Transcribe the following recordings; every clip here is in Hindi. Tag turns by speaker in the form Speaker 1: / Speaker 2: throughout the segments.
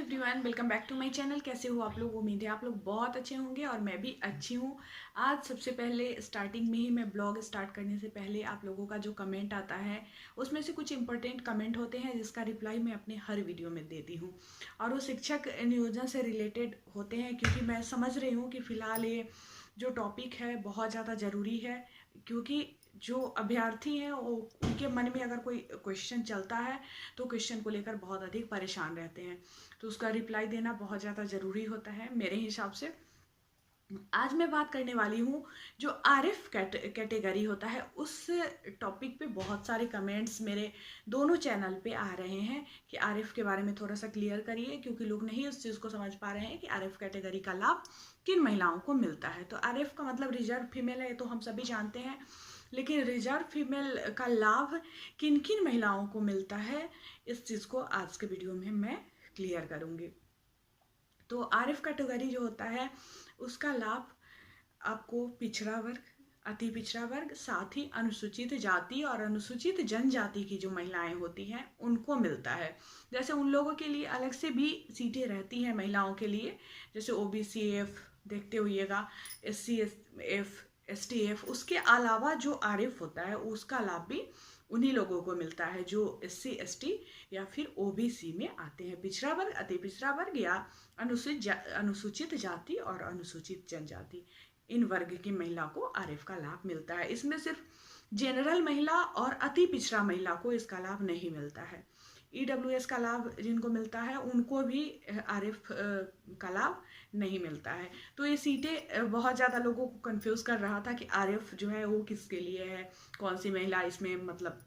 Speaker 1: Everyone, welcome back to my channel. कैसे हो आप लोग? उम्मीद है आप लोग बहुत अच्छे होंगे और मैं भी अच्छी हूँ। आज सबसे पहले स्टार्टिंग में ही मैं ब्लॉग स्टार्ट करने से पहले आप लोगों का जो कमेंट आता है उसमें से कुछ इंपॉर्टेंट कमेंट होते हैं जिसका रिप्लाई मैं अपने हर वीडियो में देती हूँ और वो शिक्षक नियोजन से रिलेटेड होते हैं, क्योंकि मैं समझ रही हूँ कि फ़िलहाल ये जो टॉपिक है बहुत ज़्यादा ज़रूरी है। क्योंकि जो अभ्यर्थी हैं वो उनके मन में अगर कोई क्वेश्चन चलता है तो क्वेश्चन को लेकर बहुत अधिक परेशान रहते हैं, तो उसका रिप्लाई देना बहुत ज़्यादा ज़रूरी होता है मेरे हिसाब से। आज मैं बात करने वाली हूँ जो आरएफ कैटेगरी होता है उस टॉपिक पे। बहुत सारे कमेंट्स मेरे दोनों चैनल पे आ रहे हैं कि आरएफ के बारे में थोड़ा सा क्लियर करिए, क्योंकि लोग नहीं उस चीज़ को समझ पा रहे हैं कि आरएफ कैटेगरी का लाभ किन महिलाओं को मिलता है। तो आरएफ का मतलब रिजर्व फीमेल है, ये तो हम सभी जानते हैं, लेकिन रिजर्व फीमेल का लाभ किन किन महिलाओं को मिलता है इस चीज़ को आज के वीडियो में मैं क्लियर करूँगी। तो आरएफ कैटेगरी जो होता है उसका लाभ आपको पिछड़ा वर्ग, अति पिछड़ा वर्ग, साथ ही अनुसूचित जाति और अनुसूचित जनजाति की जो महिलाएं होती हैं उनको मिलता है। जैसे उन लोगों के लिए अलग से भी सीटें रहती हैं महिलाओं के लिए, जैसे ओबीसीएफ देखते होइएगा, एससीएफ, एसटीएफ। उसके अलावा जो आरएफ होता है उसका लाभ भी उन्हीं लोगों को मिलता है जो एससी एसटी या फिर ओबीसी में आते हैं, पिछड़ा वर्ग, अति पिछड़ा वर्ग या अनुसूचित जाति और अनुसूचित जनजाति। इन वर्ग की महिला को आरएफ का लाभ मिलता है। इसमें सिर्फ जनरल महिला और अति पिछड़ा महिला को इसका लाभ नहीं मिलता है। ईडब्ल्यूएस का लाभ जिनको मिलता है उनको भी आरएफ का लाभ नहीं मिलता है। तो ये सीटें बहुत ज़्यादा लोगों को कंफ्यूज कर रहा था कि आरएफ जो है वो किसके लिए है, कौन सी महिला इसमें मतलब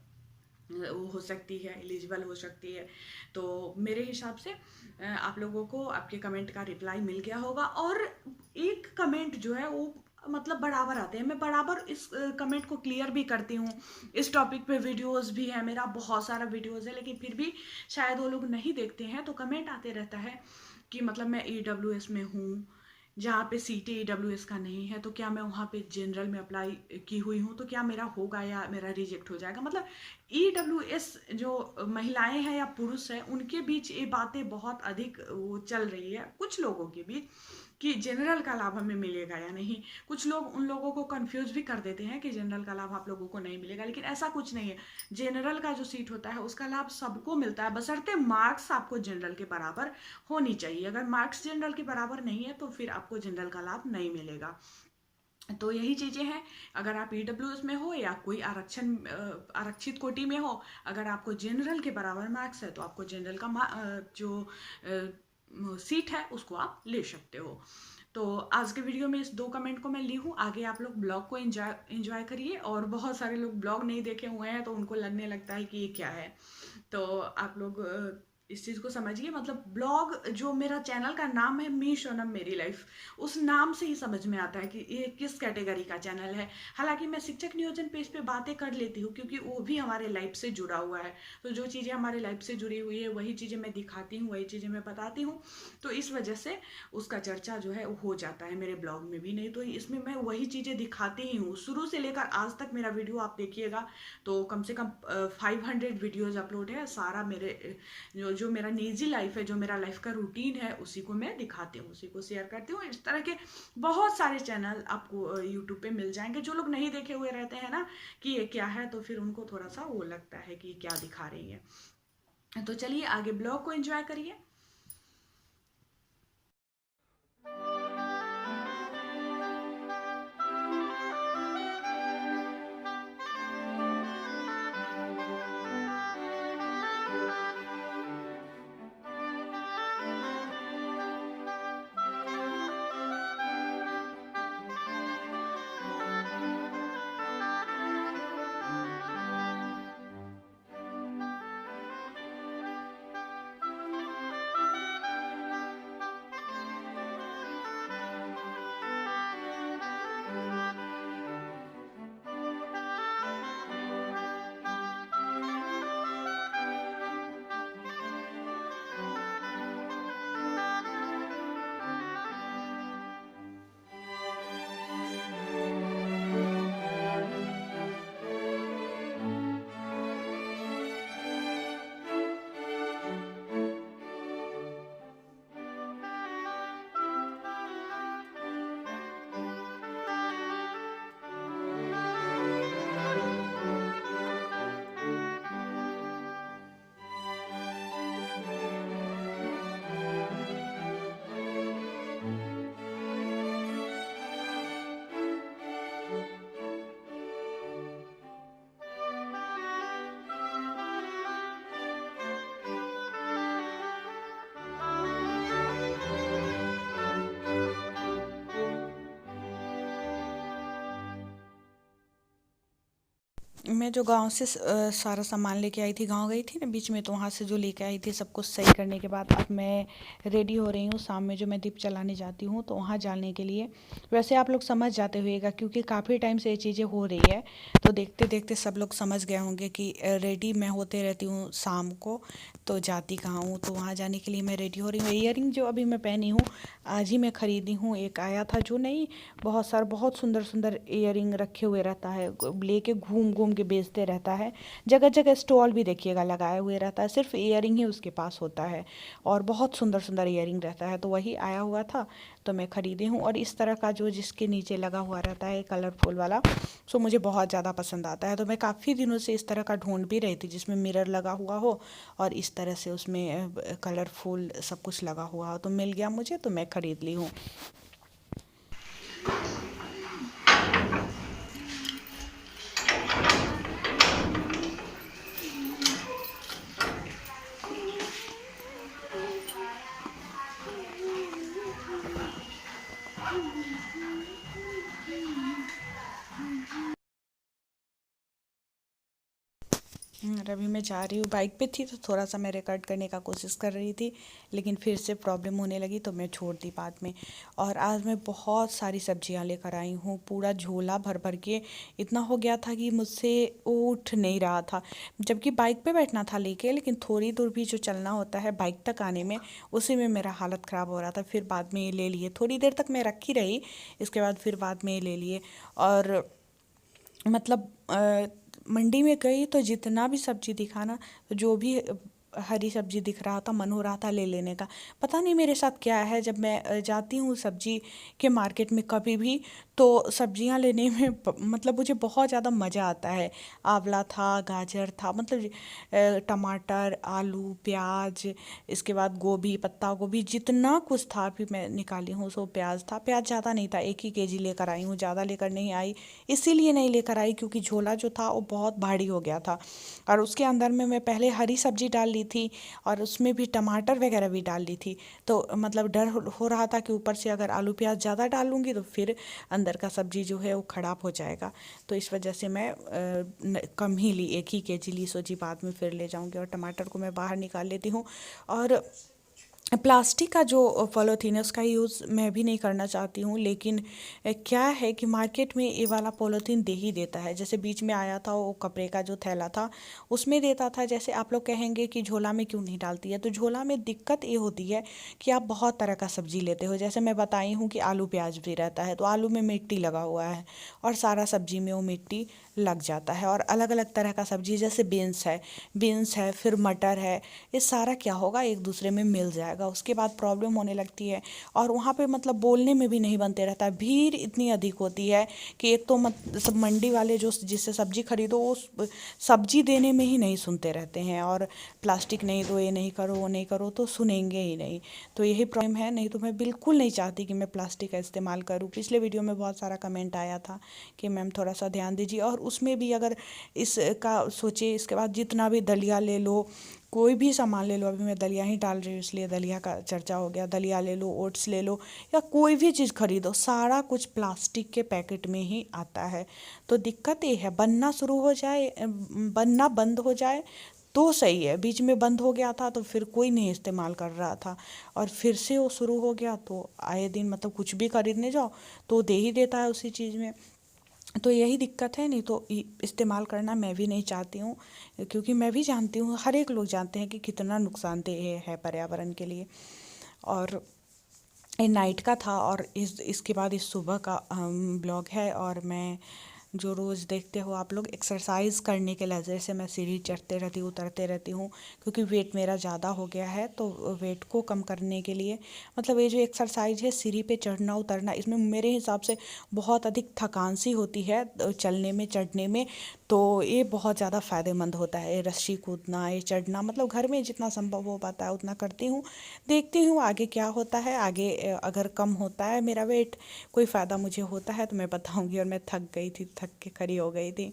Speaker 1: वो हो सकती है, एलिजिबल हो सकती है। तो मेरे हिसाब से आप लोगों को आपके कमेंट का रिप्लाई मिल गया होगा। और एक कमेंट जो है वो मतलब बराबर आते हैं, मैं बराबर इस कमेंट को क्लियर भी करती हूँ। इस टॉपिक पे वीडियोस भी है, मेरा बहुत सारा वीडियोस है, लेकिन फिर भी शायद वो लोग नहीं देखते हैं। तो कमेंट आते रहता है कि मतलब मैं ईडब्ल्यूएस में हूँ जहाँ पे सीटें ईडब्ल्यूएस का नहीं है, तो क्या मैं वहाँ पे जनरल में अप्लाई की हुई हूँ तो क्या मेरा होगा या मेरा रिजेक्ट हो जाएगा। मतलब ईडब्ल्यूएस जो महिलाएं हैं या पुरुष हैं उनके बीच ये बातें बहुत अधिक वो चल रही है कुछ लोगों के बीच कि जनरल का लाभ हमें मिलेगा या नहीं। कुछ लोग उन लोगों को कंफ्यूज भी कर देते हैं कि जनरल का लाभ आप लोगों को नहीं मिलेगा, लेकिन ऐसा कुछ नहीं है। जनरल का जो सीट होता है उसका लाभ सबको मिलता है, बशर्ते मार्क्स आपको जनरल के बराबर होनी चाहिए। अगर मार्क्स जनरल के बराबर नहीं है तो फिर आपको जनरल का लाभ नहीं मिलेगा। तो यही चीज़ें हैं। अगर आप ईडब्ल्यूएस में हो या कोई आरक्षित कोटि में हो, अगर आपको जनरल के बराबर मार्क्स है तो आपको जनरल का जो सीट है उसको आप ले सकते हो। तो आज के वीडियो में इस दो कमेंट को मैं ली हूँ। आगे आप लोग ब्लॉग को एंजॉय करिए। और बहुत सारे लोग ब्लॉग नहीं देखे हुए हैं तो उनको लगने लगता है कि ये क्या है, तो आप लोग इस चीज़ को समझिए। मतलब ब्लॉग जो मेरा चैनल का नाम है मी सोनम मेरी लाइफ, उस नाम से ही समझ में आता है कि ये किस कैटेगरी का चैनल है। हालांकि मैं शिक्षक नियोजन पे इस पे बातें कर लेती हूँ क्योंकि वो भी हमारे लाइफ से जुड़ा हुआ है। तो जो चीज़ें हमारे लाइफ से जुड़ी हुई है वही चीज़ें मैं दिखाती हूँ, वही चीज़ें मैं बताती हूँ। तो इस वजह से उसका चर्चा जो है वो हो जाता है मेरे ब्लॉग में भी। नहीं तो इसमें मैं वही चीज़ें दिखाती ही हूँ शुरू से लेकर आज तक। मेरा वीडियो आप देखिएगा तो कम से कम 500 वीडियोज़ अपलोड है। सारा मेरे जो मेरा निजी लाइफ है, जो मेरा लाइफ का रूटीन है, उसी को मैं दिखाती हूँ, उसी को शेयर करती हूँ। इस तरह के बहुत सारे चैनल आपको यूट्यूब पे मिल जाएंगे। जो लोग नहीं देखे हुए रहते हैं ना कि ये क्या है, तो फिर उनको थोड़ा सा वो लगता है कि क्या दिखा रही है। तो चलिए आगे ब्लॉग को एंजॉय करिए। मैं जो गांव से सारा सामान लेके आई थी, गांव गई थी ना बीच में, तो वहाँ से जो लेके आई थी सब कुछ सही करने के बाद अब मैं रेडी हो रही हूँ। शाम में जो मैं दीप जलाने जाती हूँ तो वहाँ जाने के लिए। वैसे आप लोग समझ जाते हुएगा क्योंकि काफ़ी टाइम से ये चीज़ें हो रही है, तो देखते देखते सब लोग समझ गए होंगे कि रेडी मैं होते रहती हूँ शाम को, तो जाती कहाँ हूँ। तो वहाँ जाने के लिए मैं रेडी हो रही हूँ। ईयरिंग जो अभी मैं पहनी हूँ आज ही मैं ख़रीदी हूँ। एक आया था जो नहीं, बहुत सुंदर सुंदर ईयरिंग रखे हुए रहता है, लेके घूम घूम के बेचते रहता है। जगह जगह स्टॉल भी देखिएगा लगाए हुए रहता है, सिर्फ ईयरिंग ही उसके पास होता है और बहुत सुंदर सुंदर ईयरिंग रहता है। तो वही आया हुआ था तो मैं ख़रीदी हूँ। और इस तरह का जो जिसके नीचे लगा हुआ रहता है कलरफुल वाला, सो मुझे बहुत ज़्यादा पसंद आता है। तो मैं काफ़ी दिनों से इस तरह का ढूंढ भी रही थी जिसमें मिरर लगा हुआ हो और इस तरह से उसमें कलरफुल सब कुछ लगा हुआ हो, तो मिल गया मुझे तो मैं ख़रीद ली हूँ। और अभी मैं जा रही हूँ, बाइक पे थी तो थोड़ा सा मैं रिकॉर्ड करने का कोशिश कर रही थी, लेकिन फिर से प्रॉब्लम होने लगी तो मैं छोड़ दी बाद में। और आज मैं बहुत सारी सब्जियां लेकर आई हूँ, पूरा झोला भर भर के। इतना हो गया था कि मुझसे उठ नहीं रहा था, जबकि बाइक पे बैठना था लेके, लेकिन थोड़ी दूर भी जो चलना होता है बाइक तक आने में, उसी में मेरा हालत ख़राब हो रहा था। फिर बाद में ये ले लिए, थोड़ी देर तक मैं रखी रही, इसके बाद फिर बाद में ये ले लिए। और मतलब मंडी में गई तो जितना भी सब्जी दिखा ना, तो जो भी हरी सब्जी दिख रहा था मन हो रहा था ले लेने का। पता नहीं मेरे साथ क्या है, जब मैं जाती हूँ सब्जी के मार्केट में कभी भी, तो सब्जियां लेने में मतलब मुझे बहुत ज़्यादा मज़ा आता है। आंवला था, गाजर था, मतलब टमाटर, आलू, प्याज, इसके बाद गोभी, पत्ता गोभी, जितना कुछ था भी मैं निकाली हूँ। सो प्याज था, प्याज ज़्यादा नहीं था, 1 ही केजी लेकर आई हूँ, ज़्यादा लेकर नहीं आई। इसीलिए नहीं लेकर आई क्योंकि झोला जो था वो बहुत भारी हो गया था, और उसके अंदर में मैं पहले हरी सब्जी डाल ली थी और उसमें भी टमाटर वगैरह भी डाल ली थी। तो मतलब डर हो रहा था कि ऊपर से अगर आलू प्याज ज़्यादा डालूंगी तो फिर अंदर का सब्जी जो है वो ख़राब हो जाएगा। तो इस वजह से मैं कम ही ली, 1 ही केजी ली, सोची बाद में फिर ले जाऊंगी। और टमाटर को मैं बाहर निकाल लेती हूँ। और प्लास्टिक का जो पॉलीथीन है उसका यूज़ मैं भी नहीं करना चाहती हूँ, लेकिन क्या है कि मार्केट में ये वाला पॉलीथीन दे ही देता है। जैसे बीच में आया था वो कपड़े का जो थैला था उसमें देता था। जैसे आप लोग कहेंगे कि झोला में क्यों नहीं डालती है, तो झोला में दिक्कत ये होती है कि आप बहुत तरह का सब्जी लेते हो। जैसे मैं बताई हूँ कि आलू प्याज भी रहता है, तो आलू में मिट्टी लगा हुआ है और सारा सब्जी में वो मिट्टी लग जाता है। और अलग अलग तरह का सब्जी जैसे बीन्स है फिर मटर है, ये सारा क्या होगा एक दूसरे में मिल जाएगा, उसके बाद प्रॉब्लम होने लगती है। और वहाँ पे मतलब बोलने में भी नहीं बनते रहता है, भीड़ इतनी अधिक होती है कि एक तो सब मंडी वाले जो जिससे सब्जी खरीदो वो सब्जी देने में ही नहीं सुनते रहते हैं, और प्लास्टिक नहीं दो, ये नहीं करो, वो नहीं करो, तो सुनेंगे ही नहीं। तो यही प्रॉब्लम है, नहीं तो मैं बिल्कुल नहीं चाहती कि मैं प्लास्टिक का इस्तेमाल करूँ। पिछले वीडियो में बहुत सारा कमेंट आया था कि मैम थोड़ा सा ध्यान दीजिए, और उसमें भी अगर इसका सोचे, इसके बाद जितना भी दलिया ले लो, कोई भी सामान ले लो, अभी मैं दलिया ही डाल रही हूँ इसलिए दलिया का चर्चा हो गया, दलिया ले लो, ओट्स ले लो, या कोई भी चीज़ खरीदो, सारा कुछ प्लास्टिक के पैकेट में ही आता है। तो दिक्कत ये है, बनना शुरू हो जाए, बनना बंद हो जाए तो सही है। बीच में बंद हो गया था तो फिर कोई नहीं इस्तेमाल कर रहा था, और फिर से वो शुरू हो गया तो आए दिन मतलब कुछ भी खरीदने जाओ तो दे ही देता है उसी चीज़ में। तो यही दिक्कत है, नहीं तो इस्तेमाल करना मैं भी नहीं चाहती हूँ, क्योंकि मैं भी जानती हूँ, हर एक लोग जानते हैं कि कितना नुकसानदेह है पर्यावरण के लिए। और ये नाइट का था, और इसके बाद इस सुबह का ब्लॉग है। और मैं जो रोज़ देखते हो आप लोग, एक्सरसाइज करने के लिए से मैं सीढ़ी चढ़ते रहती हूँ, उतरते रहती हूँ, क्योंकि वेट मेरा ज़्यादा हो गया है। तो वेट को कम करने के लिए मतलब ये जो एक्सरसाइज है सीढ़ी पे चढ़ना उतरना, इसमें मेरे हिसाब से बहुत अधिक थकान सी होती है चलने में चढ़ने में। तो ये बहुत ज़्यादा फ़ायदेमंद होता है, रस्सी कूदना, ये चढ़ना, मतलब घर में जितना संभव हो पाता है उतना करती हूँ। देखती हूँ आगे क्या होता है। आगे अगर कम होता है मेरा वेट, कोई फ़ायदा मुझे होता है तो मैं बताऊँगी। और मैं थक गई थी, थक के खड़ी हो गई थी।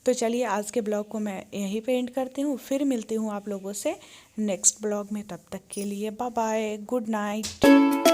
Speaker 1: तो चलिए आज के ब्लॉग को मैं यहीं पे एंड करती हूँ, फिर मिलती हूँ आप लोगों से नेक्स्ट ब्लॉग में। तब तक के लिए बाय बाय, गुड नाइट।